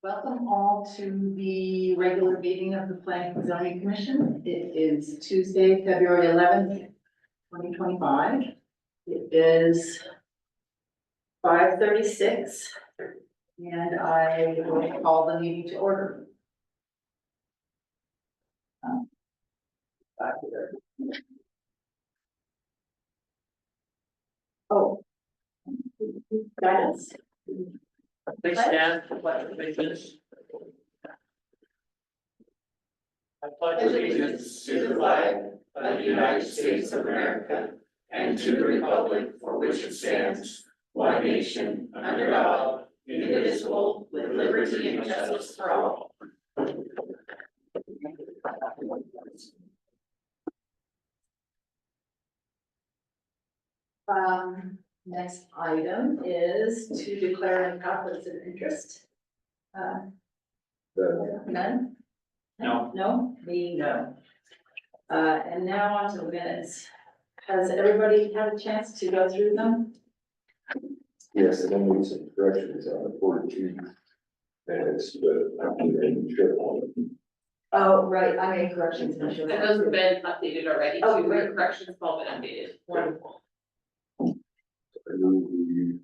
Welcome all to the regular meeting of the Planning and Zoning Commission. It is Tuesday, February 11th, 2025. It is 5:36 and I will call the meeting to order. Back here. Oh. Guidance. Please stand for pledge of allegiance. I pledge Allegiance to the flag of the United States of America and to the republic for which it stands, one nation, under God, indivisible, with liberty and justice for all. Next item is to declare any conflicts of interest. None? No. No, me, no. And now on to the minutes. Has everybody had a chance to go through them? Yes, and then we some corrections on the 14 minutes, but I'm getting sure on it. Oh, right, I made corrections. I'm sure. And those have been updated already, Oh, too, great. the corrections have all been updated. Wonderful. I move we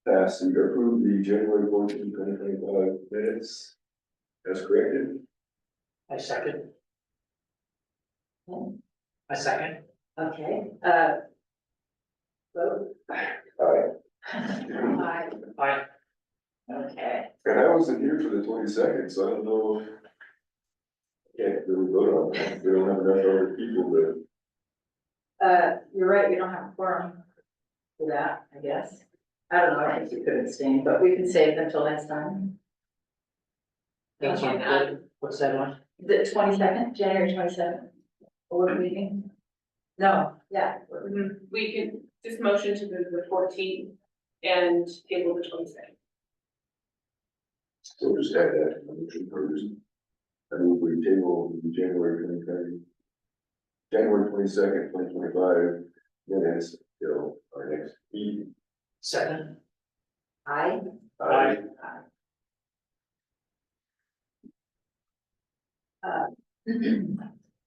pass and approve the January 14, 2025 minutes as corrected. I second. I second. Okay, vote. Aye. Aye. Aye. Okay, And I wasn't here for the 22nd, so I don't know. Can't really vote on that. We don't have enough other people, but you're right, we don't have a quorum for that, I guess. I don't know, I think we could abstain, but we can save them till next time. That's one good. What's that one? The 22nd, January 27th, board meeting? No, yeah. We can just motion to move the 14th and table the 22nd. we'll just add that to the motion first. I move we table the January 22nd, 2025 minutes till our next meeting. Second. Aye. Aye.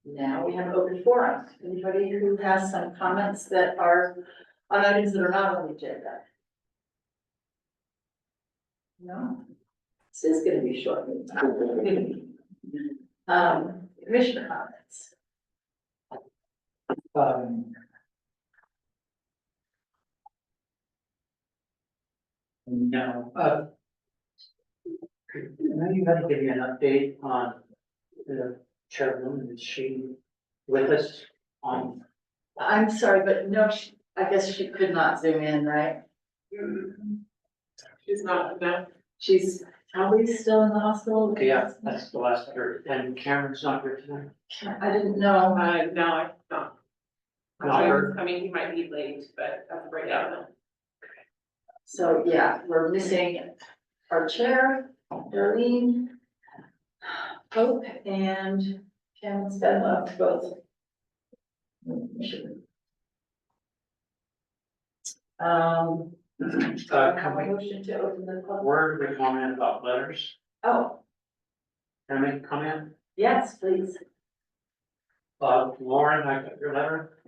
Now we have open forum. Anybody who has some comments that are on items that are not on the agenda? No? This is gonna be a short meeting. Commissioner comments. No, now you gotta give me an update on the chairwoman, is she with us on? I'm sorry, but no, I guess she could not zoom in, right? She's not, no, She's probably still in the hospital. Yeah, that's the last I heard, and Cameron's not here tonight? I didn't know. no, I not. Not her. I mean, he might be late, but that's right now. So, yeah, we're missing our chair, Darlene, Hope, and Cameron Spenlow, both. Can we, Motion to open the public. word we comment about letters? Oh, Can I make a comment? yes, please. Lauren, I got your letter.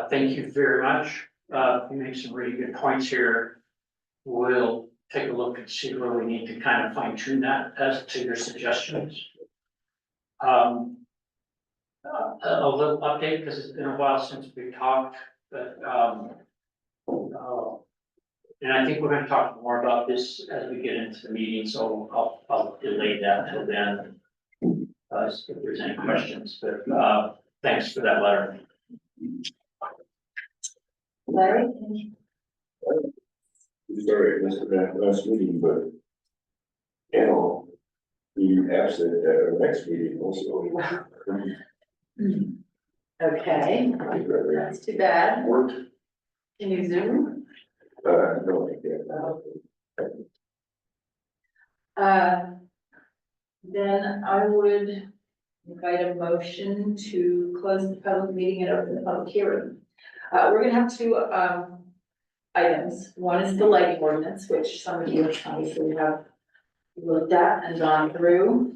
Thank you very much. You made some really good points here. We'll take a look and see where we need to kind of fine tune that as to your suggestions. A little update, because it's been a while since we talked, but, and I think we're gonna talk more about this as we get into the meeting, so I'll delay that till then. If there's any questions, but, thanks for that letter. Larry? Sorry, I missed that last meeting, but Anna, be absent at our next meeting also. Okay, that's too bad. Work, Can you zoom? no, I can't. Then I would invite a motion to close the public meeting and open the public hearing. We're gonna have two items. One is the lighting ordinance, which some of you obviously have looked at and gone through.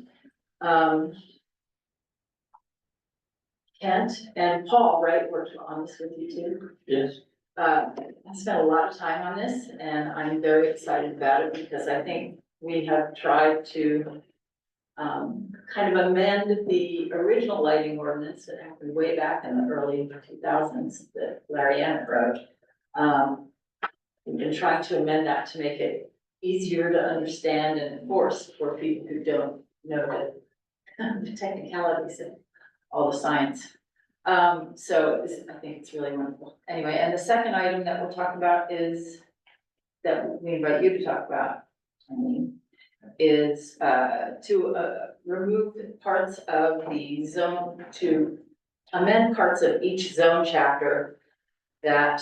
Kent and Paul, right, worked on this with you too? Yes. I spent a lot of time on this and I'm very excited about it because I think we have tried to kind of amend the original lighting ordinance that happened way back in the early 2000s that Larry Emmett wrote. We've been trying to amend that to make it easier to understand and enforce for people who don't know the technicalities of all the science. So I think it's really wonderful. Anyway, and the second item that we'll talk about is, that we invite you to talk about, I mean, is to remove parts of the zone, to amend parts of each zone chapter that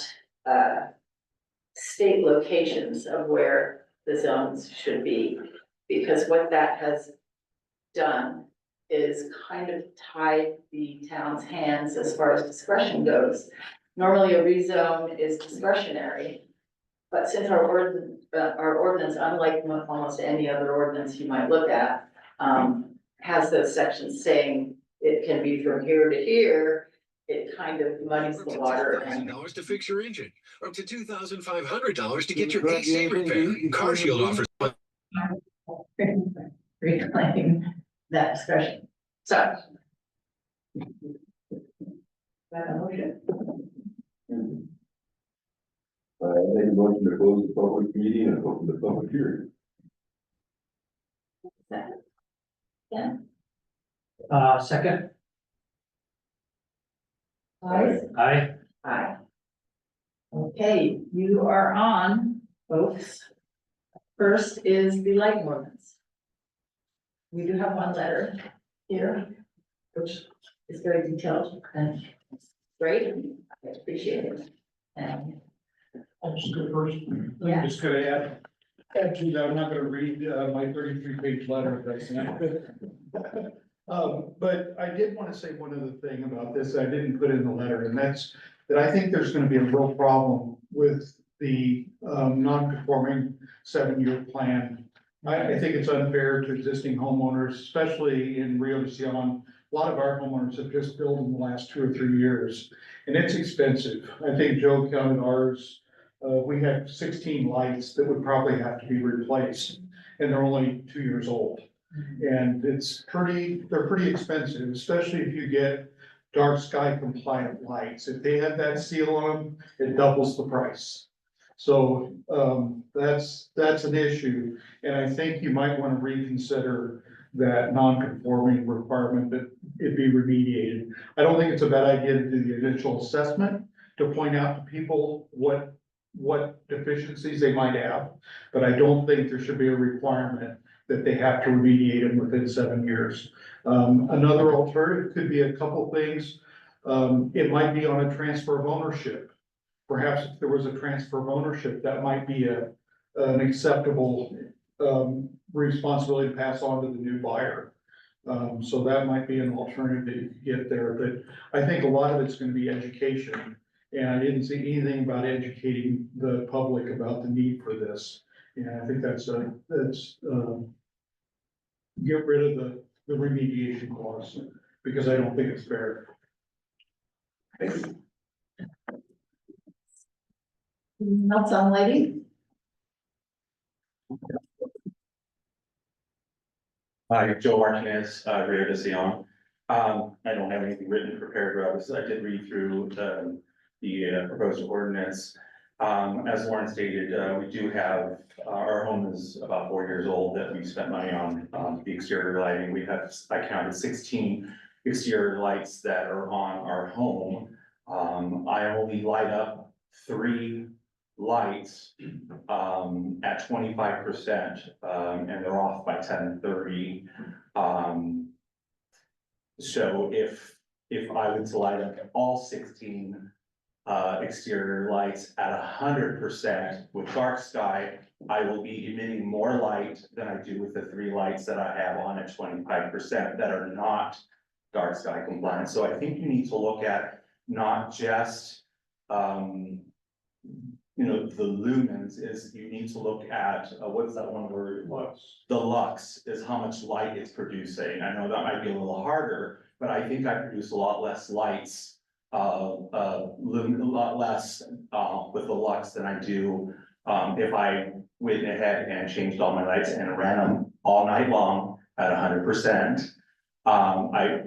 state locations of where the zones should be. Because what that has done is kind of tied the town's hands as far as discretion goes. Normally a rezone is discretionary, but since our ordinance, unlike almost any other ordinance you might look at, has those sections saying it can be from here to here, it kind of muddies the water. $1,000 to fix your engine, or up to $2,500 to get your AC repaired. CarShield offers. Reclaim that discretion. So. Got a motion? I make a motion to close the public meeting and open the public hearing. Second. Yeah. Second, Aye. aye. Aye. Okay, you are on, folks. First is the light ordinance. We do have one letter here, which is very detailed and great. I appreciate it. And I'll just go first. Yeah. I'm just gonna add to that, I'm not gonna read my 33-page letter, that's not. But I did want to say one other thing about this I didn't put in the letter, and that's that I think there's gonna be a real problem with the non-conforming 7-year plan. I think it's unfair to existing homeowners, especially in Rio de Sion. A lot of our homeowners have just built in the last 2 or 3 years, and it's expensive. I think Joe counted ours. We have 16 lights that would probably have to be replaced, and they're only 2 years old. And they're pretty expensive, especially if you get dark sky compliant lights. If they have that seal on them, it doubles the price. So, that's an issue, and I think you might want to reconsider that non-conforming requirement that it be remediated. I don't think it's a bad idea to do the initial assessment, to point out to people what deficiencies they might have, but I don't think there should be a requirement that they have to remediate them within 7 years. Another alternative could be a couple things. It might be on a transfer of ownership. Perhaps if there was a transfer of ownership, that might be an acceptable responsibility to pass on to the new buyer. So that might be an alternative to get there, but I think a lot of it's gonna be education. And I didn't see anything about educating the public about the need for this. And I think that's get rid of the remediation clause, because I don't think it's fair. Not some lady. Hi, Joe Martinez, Rio de Sion. I don't have anything written prepared, but I did read through the proposed ordinance. As Lauren stated, we do have, our home is about 4 years old that we've spent money on the exterior lighting. I counted 16 exterior lights that are on our home. I only light up 3 lights at 25%, and they're off by 10:30. So if I were to light up all 16 exterior lights at 100% with dark sky, I will be emitting more light than I do with the 3 lights that I have on at 25% that are not dark sky compliant. So I think you need to look at not just you know, the lumens is you need to look at, what's that one word? The lux is how much light it's producing. I know that might be a little harder, but I think I produce a lot less lights, a lot less, with the lux than I do, if I went ahead and changed all my lights and ran them all night long at 100%.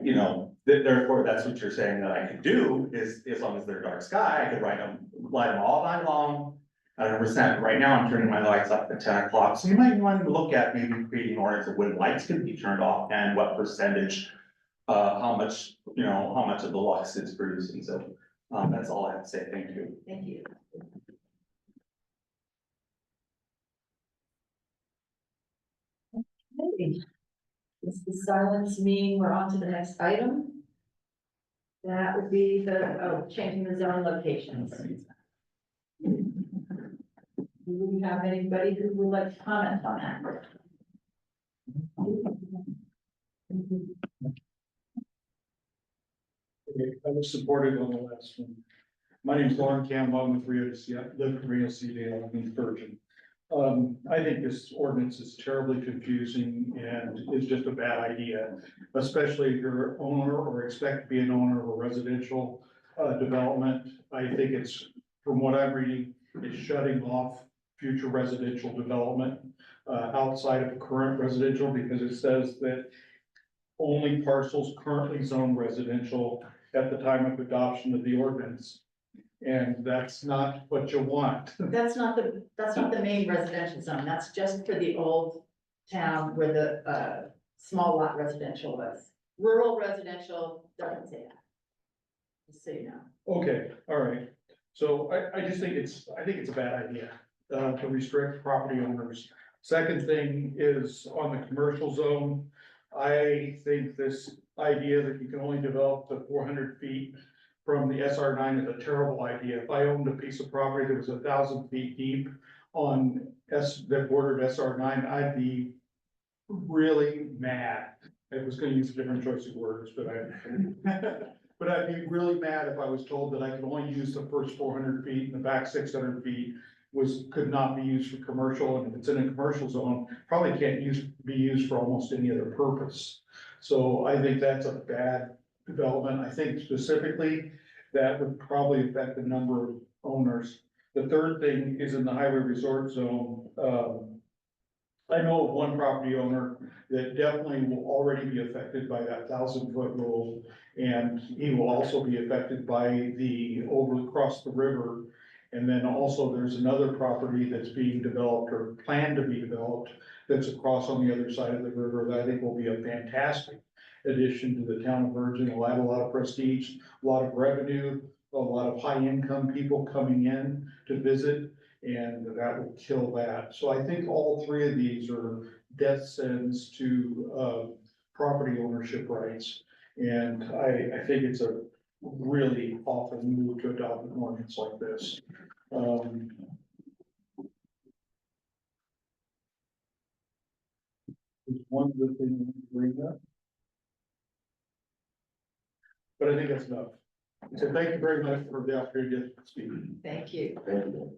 You know, therefore, that's what you're saying that I could do is, as long as they're dark sky, I could light them all night long at 100%. Right now, I'm turning my lights up at 10 o'clock, so you might want to look at maybe creating orders of when lights can be turned off and what percentage, how much, you know, how much of the lux it's producing. So, that's all I have to say. Thank you. Thank you. Okay. Does the silence mean we're on to the next item? That would be changing the zone locations. Do we have anybody who would like to comment on that? Okay, I was supported on the last one. My name is Lauren Campbell, I'm with Rio Cedar, I'm in Virgin. I think this ordinance is terribly confusing and is just a bad idea, especially if you're an owner or expect to be an owner of a residential development. I think it's, from what I'm reading, it's shutting off future residential development outside of current residential, because it says that only parcels currently zoned residential at the time of adoption of the ordinance. And that's not what you want. That's not the main residential zone. That's just for the old town where the small lot residential was. Rural residential doesn't say that. Just so you know. Okay, all right. So I just think it's a bad idea to restrict property owners. Second thing is on the commercial zone. I think this idea that you can only develop to 400 feet from the SR 9 is a terrible idea. If I owned a piece of property that was 1,000 feet deep on that bordered SR 9, I'd be really mad. I was gonna use a different choice of words, but I'd be really mad if I was told that I could only use the first 400 feet and the back 600 feet could not be used for commercial, and if it's in a commercial zone, probably can't be used for almost any other purpose. So I think that's a bad development. I think specifically that would probably affect the number of owners. The third thing is in the highway resort zone. I know of one property owner that definitely will already be affected by that 1,000-foot rule. And he will also be affected by the across the river. And then also there's another property that's being developed or planned to be developed that's across on the other side of the river that I think will be a fantastic addition to the town of Virgin. It'll add a lot of prestige, a lot of revenue, a lot of high income people coming in to visit, and that will kill that. So I think all three of these are death sentence to property ownership rights. And I think it's a really awful move to adopt an ordinance like this. There's one good thing to bring up. But I think that's enough. So thank you very much for the opportunity to speak. Thank you. Thank you.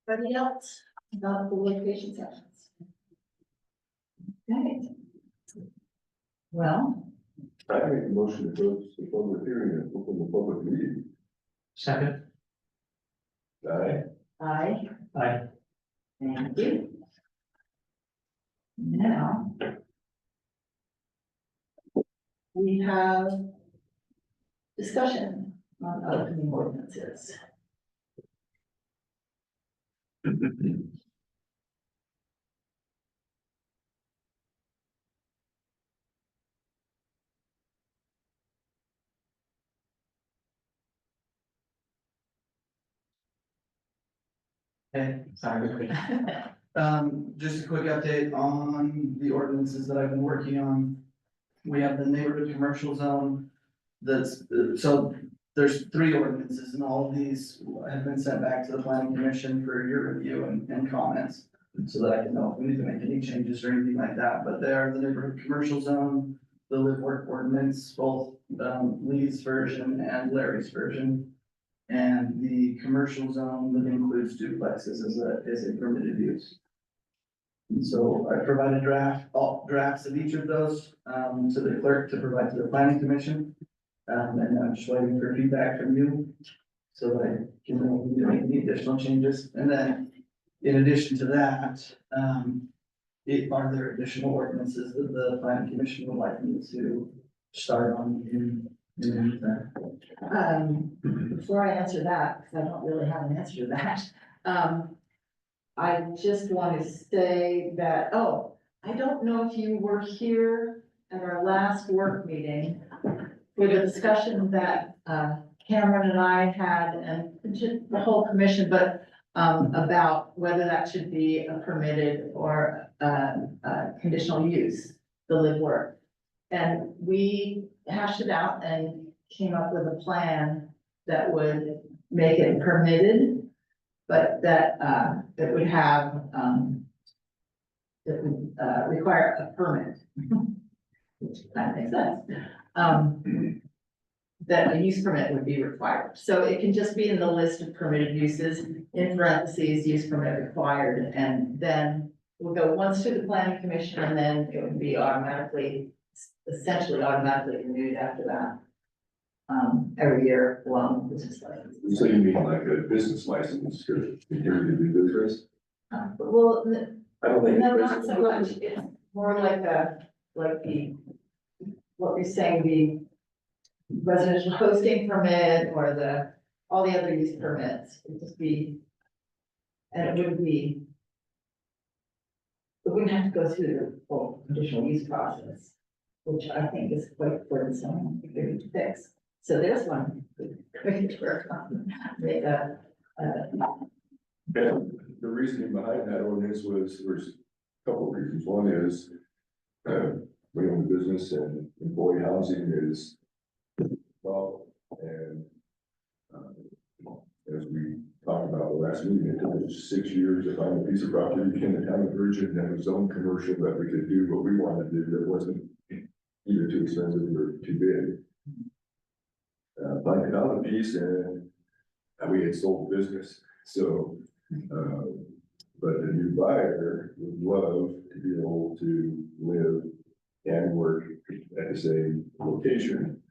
Anybody else about the location sections? Okay. Well, I make a motion to close the public hearing and open the public meeting. Second. Aye. aye. Aye. Thank you. Now. We have discussion on opening ordinances. Hey, sorry. Just a quick update on the ordinances that I've been working on. We have the neighborhood commercial zone. So there's 3 ordinances, and all of these have been sent back to the planning commission for your review and comments. So that I can know if we need to make any changes or anything like that, but they are the neighborhood commercial zone, the live work ordinance, both, Lee's version and Larry's version. And the commercial zone that includes duplexes is a permitted use. And so I provided all drafts of each of those, to the clerk to provide to the planning commission. And I'm just waiting for feedback from you, so that I can make any additional changes. And then, in addition to that, are there additional ordinances that the planning commission would like me to start on in that? Before I answer that, because I don't really have an answer to that, I just want to say that, oh, I don't know if you were here at our last work meeting for the discussion that Cameron and I had, and the whole commission, but about whether that should be a permitted or conditional use, the live work. And we hashed it out and came up with a plan that would make it permitted, but that would have, that would require a permit. Which kind of makes sense. That a use permit would be required. So it can just be in the list of permitted uses, in parentheses, use permit required, and then we'll go once to the planning commission, and then it would be essentially automatically renewed after that. Every year, well, business license. So you mean like a business license to continue to do business? Well, I don't think. no, not so much, it's more like what you're saying, the residential hosting permit or all the other use permits, would just be, and it wouldn't have to go through the full conditional use process, which I think is quite burdensome to fix. So there's one going to work on, make a, And the reasoning behind that ordinance was, there's a couple of reasons. One is, we own the business and employee housing is, well, and as we talked about the last meeting, it took us 6 years to find a piece of property in the town of Virgin that was zone commercial that we could do what we wanted to do, that wasn't either too expensive or too big. Finding out a piece, and we had sold the business, so, but the new buyer would love to be able to live and work at the same location.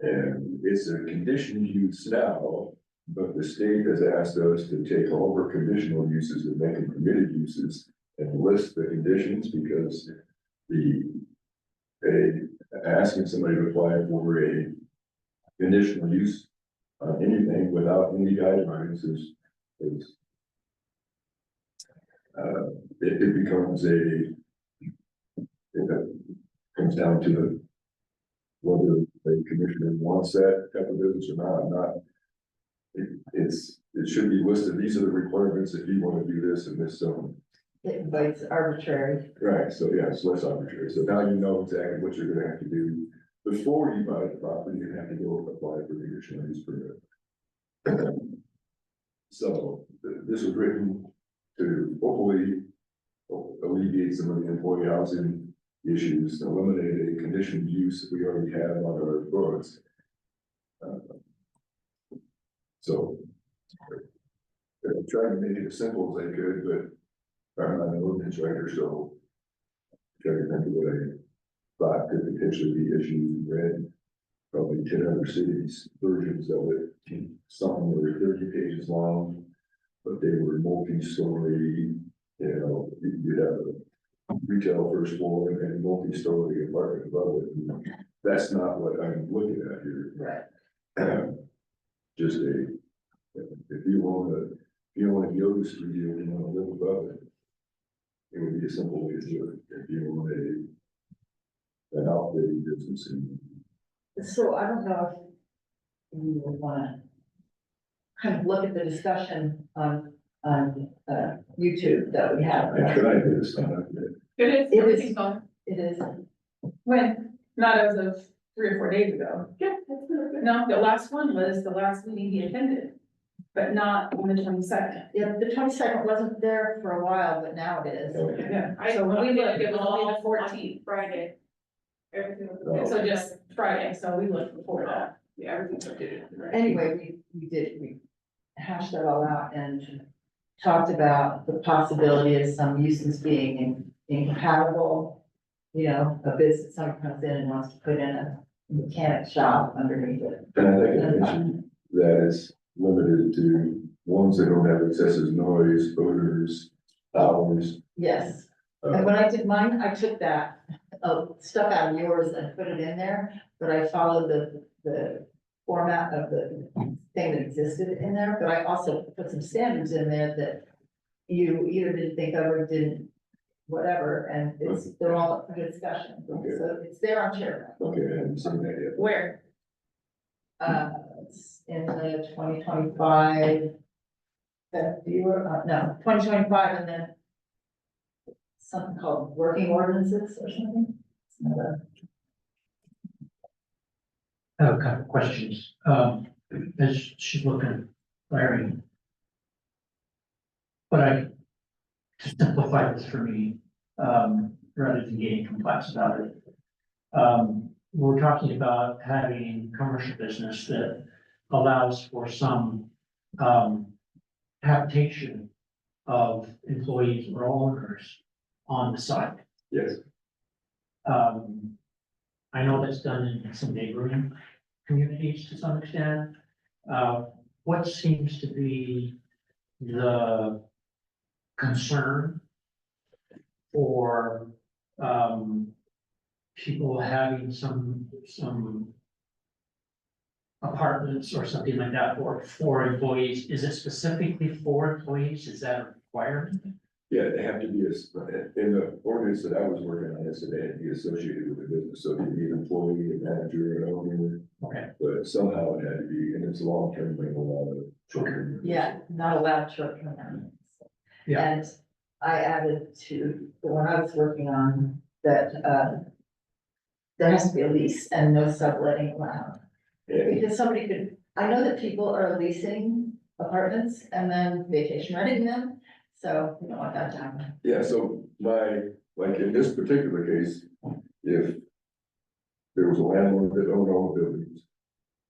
And it's a conditional use now, but the state has asked us to take all of our conditional uses and make them permitted uses and list the conditions, because asking somebody to apply for a conditional use on anything without any guidelines is it becomes it comes down to whether the commissioner wants that type of business or not. It should be listed, these are the requirements if you want to do this in this zone. but it's arbitrary. Right, so yeah, it's less arbitrary, so now you know exactly what you're gonna have to do. Before you buy the property, you have to go apply for the conditional use permit. So this was written to hopefully alleviate some of the employee housing issues, eliminate a conditional use that we already have on our books. So they're trying to make it as simple as they could, but I'm not an ordinance writer, so trying to think of what I thought could potentially be issues in red. Probably 10 other cities versions of it. Some were 30 pages long, but they were multi-story. You know, you'd have a retail first floor and a multi-story apartment above it. And that's not what I'm looking at here. Right. Just if you want a yoga studio and you want to live above it, it would be a simple way to do it. If you want an outfitting business and So I don't know if you would wanna kind of look at the discussion on YouTube that we have. I tried this time. It is, It everything's is. fine. It is, When? Not as of 3 or 4 days ago. Yeah, that's good. No, the last one was the last meeting he attended, but not on the 22nd. yeah, the 22nd wasn't there for a while, but now it is. Yeah. So when we look, It was only the 14th. Friday. Everything was okay. So just Friday, so we looked before that, yeah, everything's okay. Anyway, we hashed that all out and talked about the possibility of some uses being incompatible. You know, a business, someone comes in and wants to put in a mechanic shop underneath it. And I think I mentioned that it's limited to ones that don't have excessive noise, odors, hours. Yes, and when I did mine, I took that, stuff out of yours and put it in there, but I followed the format of the thing that existed in there, but I also put some standards in there that you either didn't think of or didn't, whatever, and they're all up for discussion. Okay. So it's there on SharePoint. Okay, I haven't seen that yet. Where? It's in the 2025. No, 2025, and then something called working ordinances or something. It's not a- I have a couple of questions, as she's looking, Larry. But to simplify this for me, rather than getting complex about it. We're talking about having commercial business that allows for some, habitation of employees or owners on the site. Yes, I know that's done in some neighboring communities to some extent. What seems to be the concern for, people having some apartments or something like that for employees? Is it specifically for employees? Is that a requirement? yeah, they have to be, in the ordinance that I was working on, it said they had to be associated with the business, so it could be an employee, a manager, an owner. Okay. But somehow it had to be, and it's long-term, like a lot of children. Yeah, not allowed short-term rentals. Yeah. And I added to the one I was working on that, there has to be a lease and no subletting allowed. Yeah, Because somebody could, I know that people are leasing apartments and then vacation renting them, so we don't want that to happen. yeah, so like in this particular case, if there was a landlord that owned all the buildings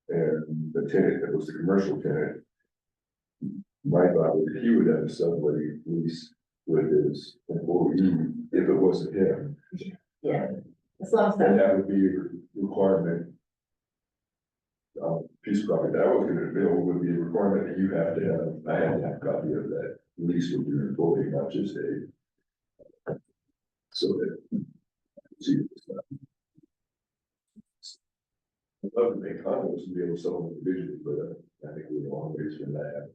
and the tenant that was the commercial tenant, my thought was he would have a subletting lease with his employee if it wasn't him. Yeah, as long as And that, that would be a requirement. Piece of property that I was gonna build would be a requirement that you have to have, I had to have a copy of that lease with your employee, not just a. So that. See. I'd love to make condos and be able to sell them individually, but I think we're a long ways from that.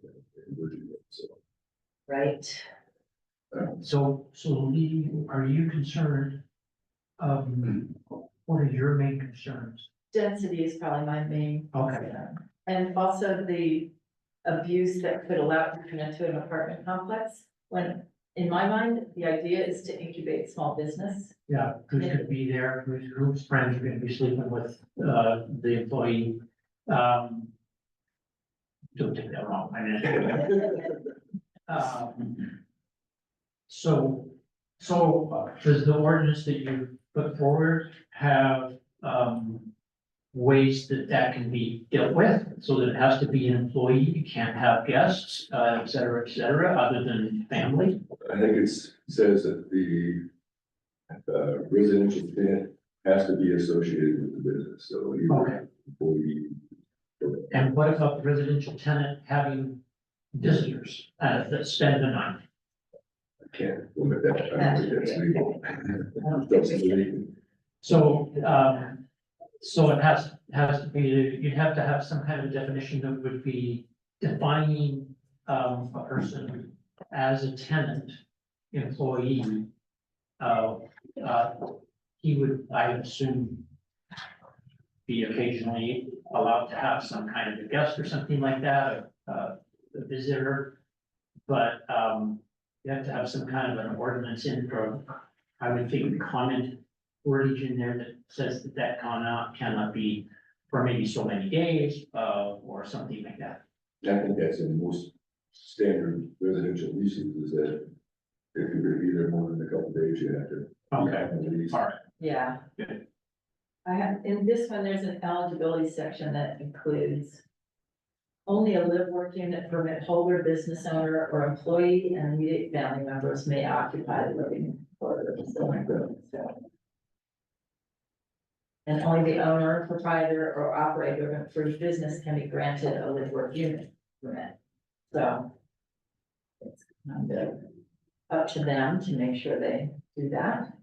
So. right, So Lee, are you concerned? What are your main concerns? density is probably my main. Okay. concern. And also the abuse that could allow it to turn into an apartment complex, when, in my mind, the idea is to incubate small business. Yeah, who's gonna be there, whose friends are gonna be sleeping with, the employee, don't take that wrong, I mean. So does the ordinance that you put forward have, ways that can be dealt with? So that it has to be an employee, you can't have guests, et cetera, other than family? I think says that the residential tenant has to be associated with the business, so Okay. either employee. And what about the residential tenant having visitors, that spend the night? I can't limit that, I don't think that's legal. I don't think That's we can. illegal. So it has to be, you'd have to have some kind of definition that would be defining, a person as a tenant, employee. He would, I would assume, be occasionally allowed to have some kind of a guest or something like that, a visitor. But, you have to have some kind of an ordinance in for, I would think, comment wordage in there that says that cannot be for maybe so many days, or something like that. I think that's in most standard residential leases, is that if you're gonna be there more than a couple days, you have to. Okay. have a lease. All right, Yeah, I have, in this one, there's an eligibility section that includes only a live work unit permit holder, business owner, or employee and immediate family members may occupy the living quarters. And only the owner, proprietor, or operator of approved business can be granted a live work unit permit. So it's kind of up to them to make sure they do that.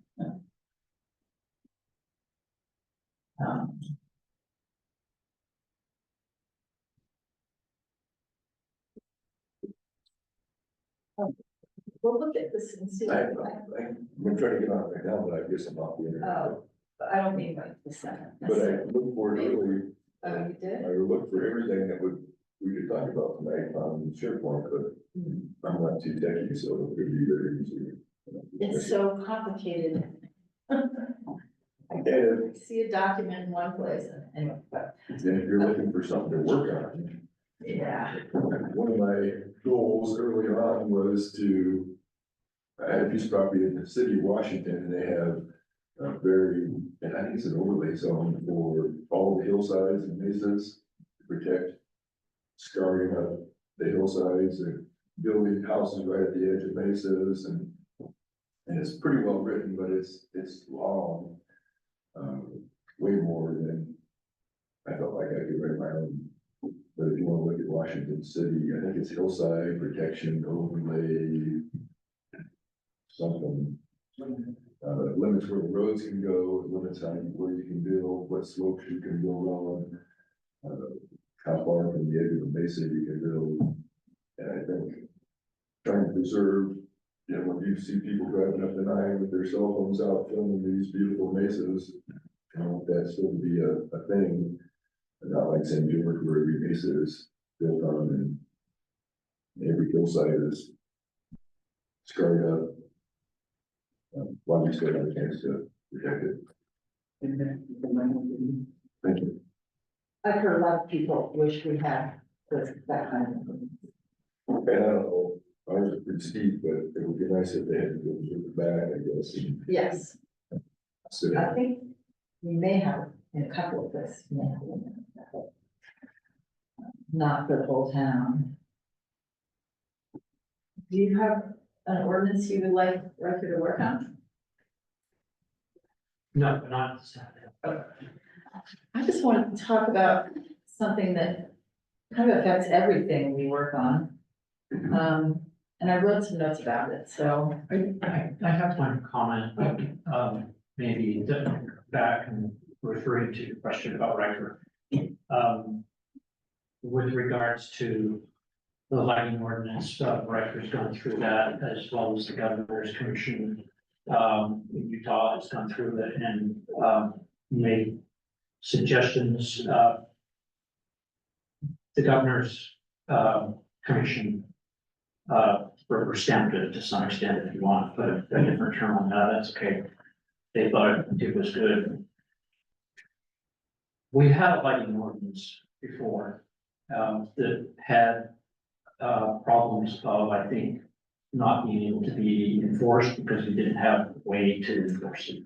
We'll look at this and see. I'm trying to get on it right now, but I guess I'm off the internet. Oh, but I don't mean like the Senate. But I looked for it early, Oh, you did? I looked for everything that we could talk about tonight on SharePoint, but I'm not too techy, so it could be very easy. It's so complicated. And See a document in one place and anyway, but then if you're looking for something to work on, yeah. one of my goals early on was to, I had a piece of property in the city of Washington, and they have a very, and I think it's an overlay zone for all the hillsides and mesas to protect scarring up the hillsides and building houses right at the edge of mesas, and it's pretty well written, but it's long, way more than I felt like I could write my own. But if you want to look at Washington City, I think it's hillside protection overlay. Something, limits where the roads can go, limits where you can build, what slopes you can build on. How far from the edge of the mesa you can build. And I think trying to preserve, you know, when you see people driving up the 9 with their cell phones out filming these beautiful mesas, I want that still to be a thing. And not like St. George where every mesa is built on and every hillside is scarred up. Why we still have a chance to protect it. Thank you. I've heard a lot of people wish we had that kind of thing. And I don't know, ours is pretty steep, but it would be nice if they had to go through the back, I guess. and Yes, sit I down. think we may have in a couple of this, we may have one, but not for the whole town. Do you have an ordinance you would like Riker to work on? No, not. I just wanted to talk about something that kind of affects everything we work on. And I wrote some notes about it, so. I have one comment, maybe back and referring to your question about Riker. With regards to the lighting ordinance, Riker's gone through that as well as the governor's commission. In Utah has gone through it and, made suggestions, the governor's, commission, or stamped it to some extent if you want, to put a different term on that, that's okay. They thought it was good. We had a lighting ordinance before, that had, problems of, I think, not being able to be enforced because we didn't have a way to enforce it.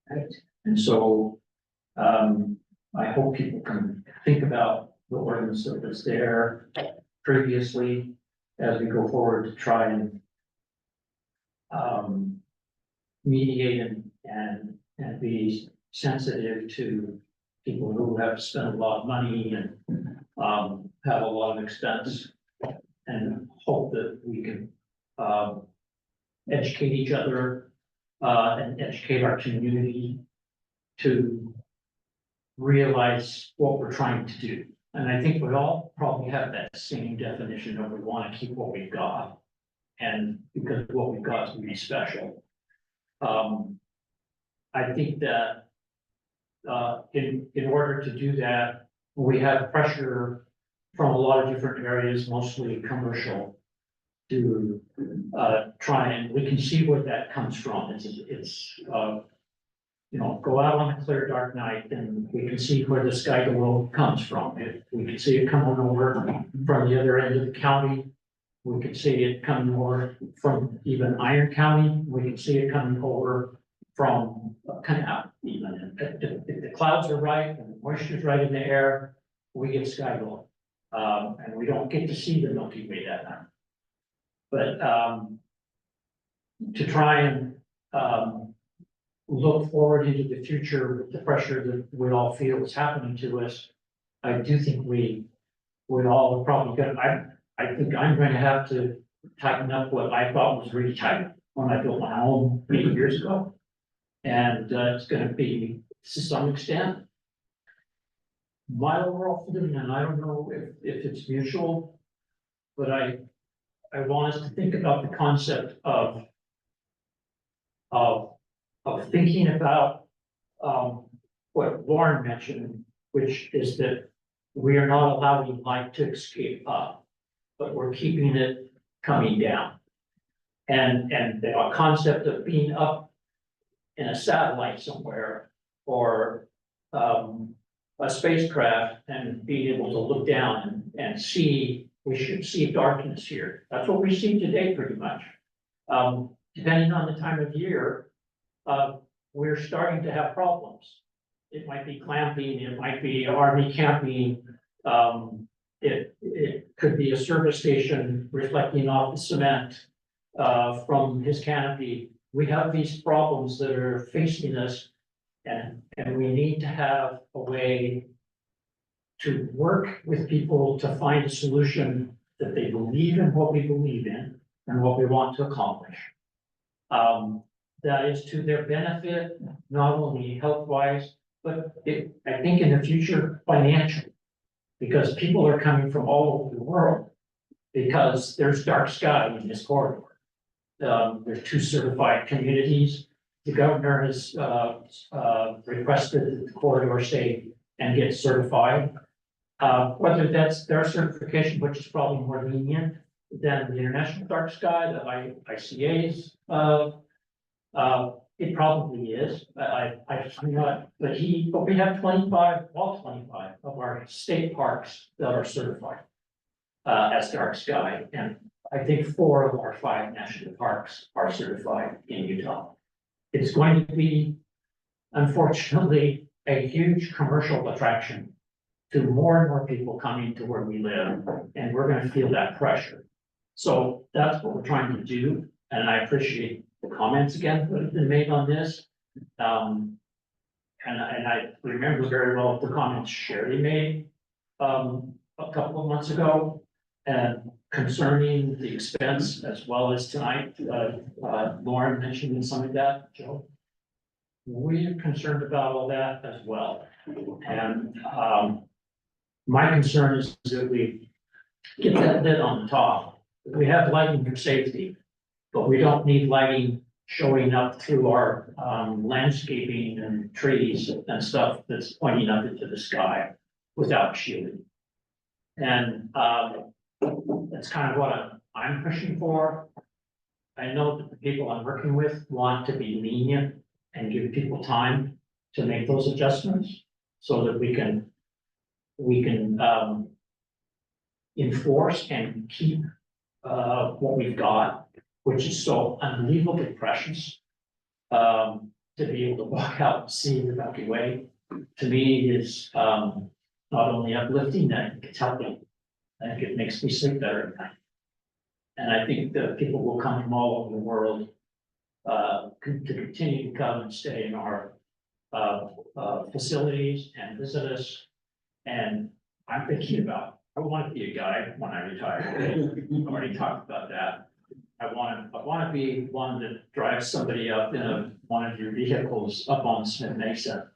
Right. And so, I hope people can think about the ordinance that was there previously as we go forward to try and mediate and be sensitive to people who have spent a lot of money and have a lot of expense, and hope that we can educate each other and educate our community to realize what we're trying to do. And I think we all probably have that same definition of we want to keep what we've got. And because what we've got is really special. I think that in order to do that, we have pressure from a lot of different areas, mostly commercial, to try and we can see where that comes from. It's you know, go out on a clear dark night and we can see where the sky glow comes from. We can see it coming over from the other end of the county. We can see it coming over from even Iron County. We can see it coming over from Canal even. clouds are right and the moisture's right in the air, we get sky glowing. And we don't get to see the Milky Way that night. But, to try and, look forward into the future with the pressure that we all feel is happening to us, I do think we all are probably gonna, I think I'm going to have to tighten up what I thought was really tight when I built my home 8 years ago. And, it's gonna be, to some extent, my overall feeling, and I don't know if it's mutual, but I want us to think about the concept of thinking about, what Lauren mentioned, which is that we are not allowing light to escape up, but we're keeping it coming down. And the concept of being up in a satellite somewhere, or, a spacecraft, and being able to look down and see, we should see darkness here. That's what we see today pretty much. Depending on the time of year, we're starting to have problems. It might be clamping, it might be RV camping, it could be a service station reflecting off the cement from his canopy. We have these problems that are facing us, and we need to have a way to work with people to find a solution that they believe in what we believe in and what we want to accomplish. That is to their benefit, not only health-wise, but I think in the future financially. Because people are coming from all over the world, because there's dark sky in this corridor. There's 2 certified communities. The governor has requested that the corridor stay and get certified. Whether that's their certification, which is probably more lenient than the International Dark Sky, the ICA's, it probably is. I'm not, but we have 25 of our state parks that are certified as dark sky, and I think 4 of our 5 national parks are certified in Utah. It's going to be, unfortunately, a huge commercial attraction to more and more people coming to where we live, and we're gonna feel that pressure. So that's what we're trying to do, and I appreciate the comments again that have been made on this. And I remember very well the comments Sherry made a couple of months ago, and concerning the expense as well as tonight, Lauren mentioned some of that, Joe. We're concerned about all that as well. And my concern is that we get that lid on the top. We have lighting for safety, but we don't need lighting showing up through our landscaping and trees and stuff that's pointing up into the sky without shielding. And that's kind of what I'm pushing for. I know that the people I'm working with want to be lenient and give people time to make those adjustments so that we can enforce and keep what we've got, which is so unbelievably precious. To be able to walk out and see the Milky Way, to me is not only uplifting, I think it's helping. I think it makes me sleep better at night. And I think that people will come from all over the world to continue to come and stay in our facilities and visit us. And I'm thinking about, I want to be a guide when I retire. I've already talked about that. I want to be one that drives somebody up in one of your vehicles up on Smith Mesa.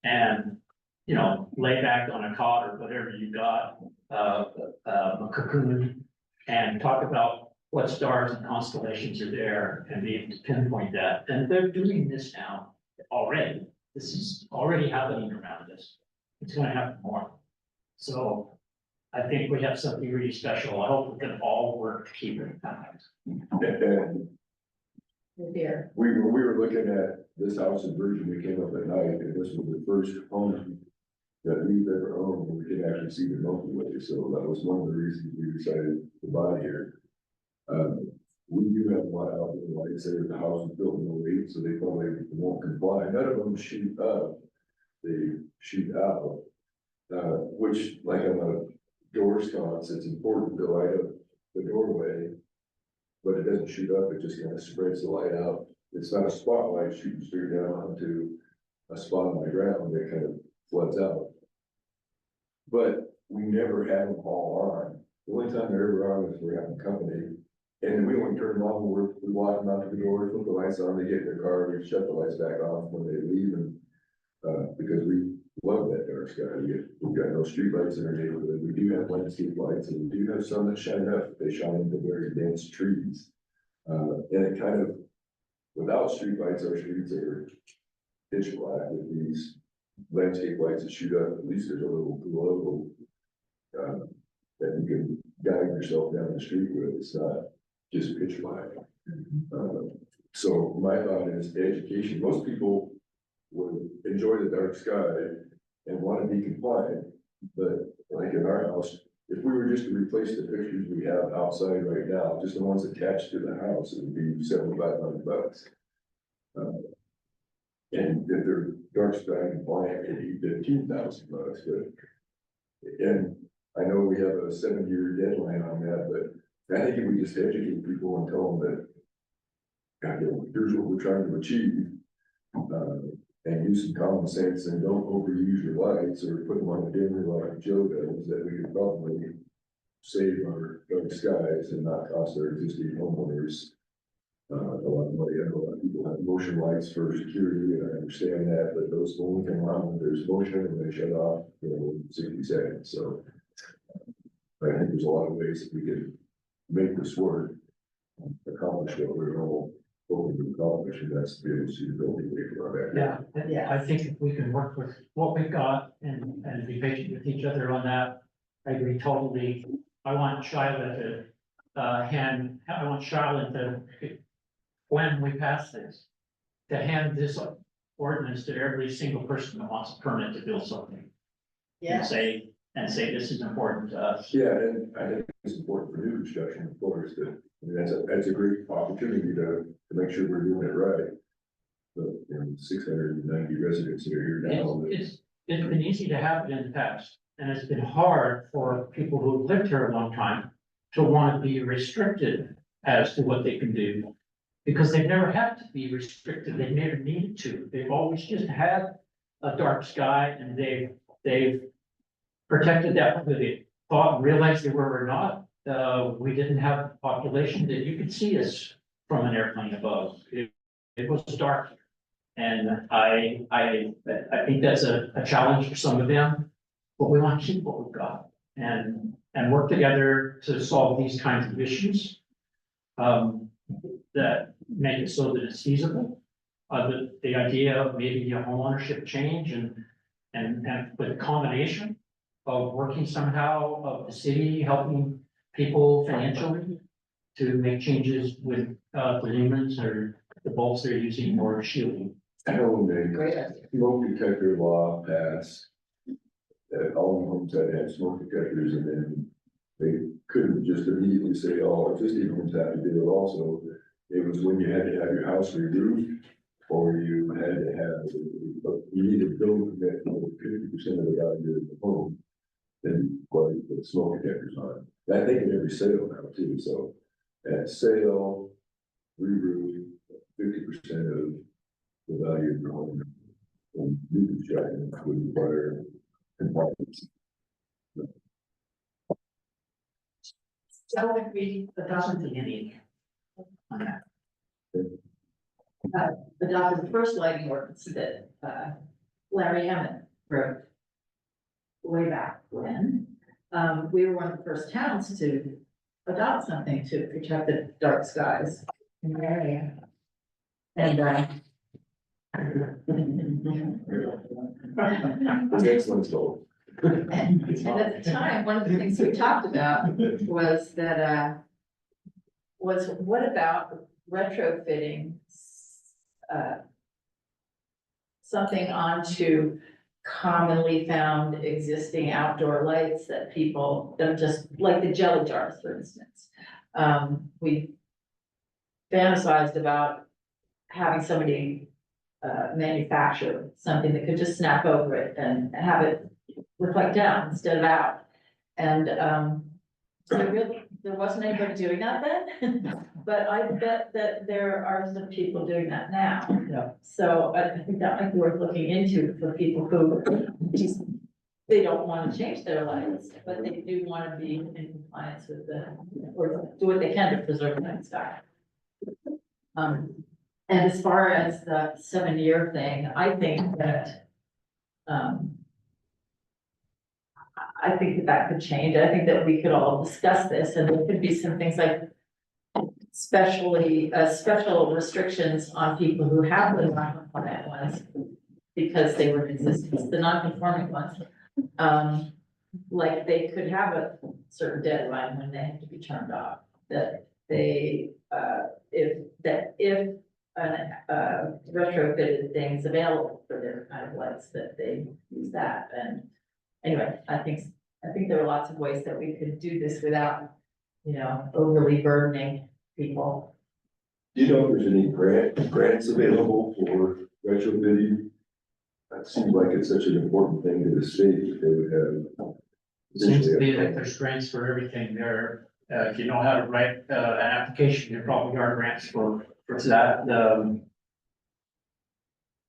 And, you know, lay back on a cot or whatever you got, a cocoon, and talk about what stars and constellations are there and be able to pinpoint that. And they're doing this now already. This is already happening around us. It's going to happen more. So I think we have something really special. I hope we can all work to keep it. And Here. when we were looking at this house in Virgin, we came up at night, and this was the first home that we've ever owned, where we could actually see the Milky Way, so that was one of the reasons we decided to buy here. We do have a lot out there, like I said, the house was built in 08, so they probably won't comply. None of them shoot up the shoot out. Which like on a door sconce, it's important to light up the doorway. But it doesn't shoot up, it just kind of spreads the light out. It's not a spotlight shooting straight down onto a spot on the ground that kind of floods out. But we never have them all on. The only time they're ever on is we're having company. And we only turn them on when we walk them out to the door, put the lights on, they get in their car, we shut the lights back off when they leave and. Because we love that dark sky, we've got no street lights in our neighborhood, we do have landscape lights, and we do have some that shine up, they shine into very dense trees. And it kind of, without street lights, our streets are pitch black. With these landscape lights that shoot up, at least there's a little glow. That you can guide yourself down the street with, it's not just pitch black. So my thought is education, most people would enjoy the dark sky and want to be compliant, but like in our house, if we were just to replace the fixtures we have outside right now, just the ones attached to the house, it would be $7,500. And if they're dark sky compliant, it'd be $15,000, but, and I know we have a 7-year deadline on that, but I think if we just educate people and tell them that, God, here's what we're trying to achieve, and use some common sense and don't overuse your lights or put them on a dimmer like Joe does, that we could probably save our dark skies and not cost our existing homeowners a lot of money. I know a lot of people have motion lights for security, and I understand that, but those only come on when there's motion and they shut off, in 60 seconds. So I think there's a lot of ways that we could make this work, accomplish what we're all hoping to accomplish, and that's to be able to see the building for our backyard. Yeah, I think if we can work with what we've got and be patient with each other on that, I agree totally. I want Shiloh to, when we pass this, to hand this ordinance to every single person that wants a permit to build something. And say, this is important to us. Yeah, and I think it's important for new construction, of course, that, I mean, that's a great opportunity to make sure we're doing it right. But, 690 residents that are here now. It's been easy to have it in the past, and it's been hard for people who've lived here a long time to want to be restricted as to what they can do. Because they've never had to be restricted, they've never needed to, they've always just had a dark sky, and they've protected that, whether they thought and realized they were or not. We didn't have a population that you could see us from an airplane above. It was dark. And I think that's a challenge for some of them, but we want to keep what we've got and work together to solve these kinds of issues. That make it so that it's feasible. The idea of maybe a home ownership change and with a combination of working somehow of the city helping people financially to make changes with the lumens or the bulbs they're using or shielding. I know when the Great idea. smoke detector law passed, that all the homes had smoke detectors, and then they couldn't just immediately say, oh, existing homes have to do it also. It was when you had to have your house re-roofed, or you had to have, you needed to build permit for 50% of the value of the home. Then, well, you put smoke detectors on. And I think in every sale now too, so at sale, re-roof, 50% of the value of your home. And new construction would require compliance. So if we adopted any. Adopted the first lighting ordinance that, Larry Emmett wrote way back when. We were one of the first towns to adopt something to protect the dark skies in the area. And, The next one's gold. and at the time, one of the things we talked about was that, was what about retrofitting something onto commonly found existing outdoor lights that people don't just, like the jelly jars, for instance. We fantasized about having somebody manufacture something that could just snap over it and have it reflect down instead of out. And, there wasn't anybody doing that then, but I bet that there are some people doing that now. Yeah. So I think that might be worth looking into for people who just, they don't want to change their lives, but they do want to be in compliance with or do what they can to preserve lifestyle. And as far as the 7-year thing, I think that, I think that could change. I think that we could all discuss this, and there could be some things like special restrictions on people who have the non-compliant ones because they were in existence, the non-conforming ones. Like they could have a certain deadline when they have to be turned off, that they, if retrofitted things available for their kind of lights, that they use that. And anyway, I think there are lots of ways that we could do this without, overly burdening people. Do you know if there's any grants available for retrofitting? That seems like it's such an important thing to the state that they would have. Seems to be that there's grants for everything there. If you know how to write, an application, there probably are grants for that. Don't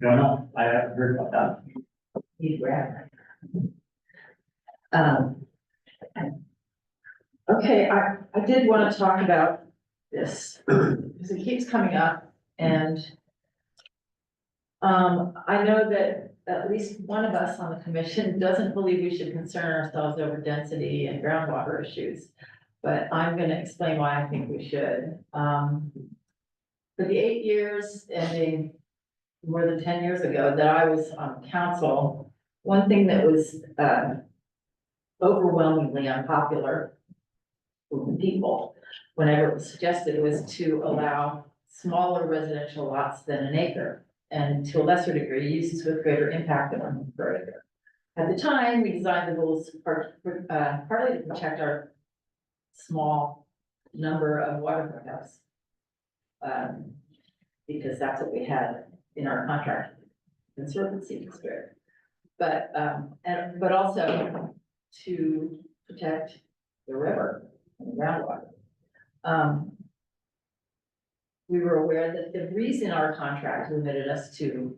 know, I haven't heard about that. Need grant. Okay, I did want to talk about this, because it keeps coming up, and I know that at least one of us on the commission doesn't believe we should concern ourselves over density and groundwater issues, but I'm gonna explain why I think we should. For the 8 years, ending more than 10 years ago, that I was on council, one thing that was overwhelmingly unpopular with people, whenever it was suggested, was to allow smaller residential lots than an acre, and to a lesser degree, uses with greater impact than 1 per acre. At the time, we designed the rules partly to protect our small number of water hookups. Because that's what we had in our contract, conservancy spirit. But also to protect the river and the groundwater. We were aware that the reason our contract limited us to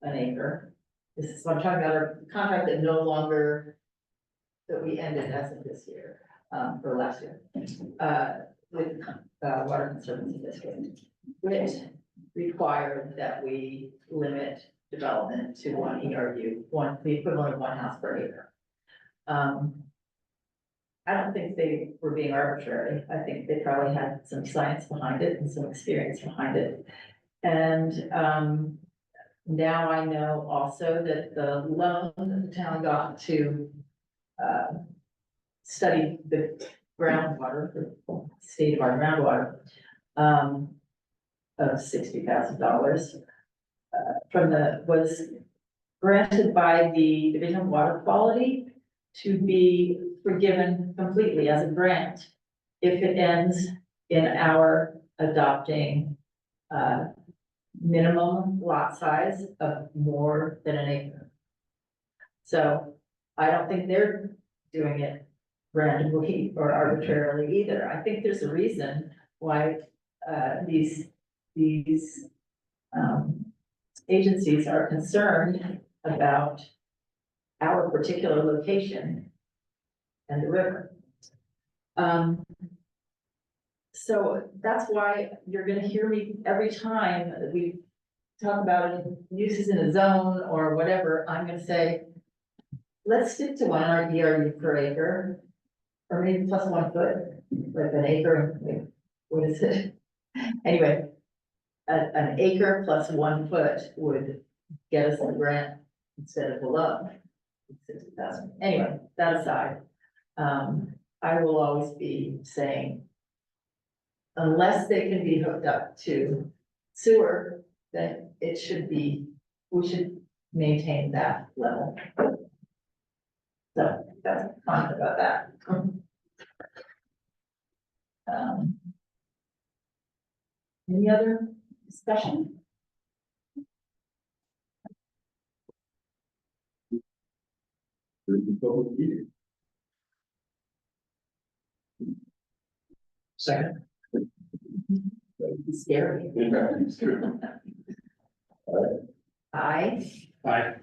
an acre, this is what I'm talking about, our contract that no longer, that we ended as of this year, or last year, with Water Conservancy District, which required that we limit development to 1 ERU, the equivalent of 1 house per acre. I don't think they were being arbitrary. I think they probably had some science behind it and some experience behind it. And now I know also that the loan that the town got to study the groundwater, the state of our groundwater, of $60,000 was granted by the Division of Water Quality to be forgiven completely as a grant if it ends in our adopting minimum lot size of more than an acre. So I don't think they're doing it randomly or arbitrarily either. I think there's a reason why these agencies are concerned about our particular location and the river. So that's why you're gonna hear me every time that we talk about uses in a zone or whatever, I'm gonna say, let's stick to 1 ERU per acre, or maybe plus 1 foot, like an acre, what is it? Anyway, an acre plus 1 foot would get us a grant instead of a loan. 60,000. Anyway, that aside, I will always be saying, unless they can be hooked up to sewer, then it should be, we should maintain that level. So that's a comment about that. Any other discussion? the public meeting. Second. Scary. Yeah, it's true. Aye. Aye.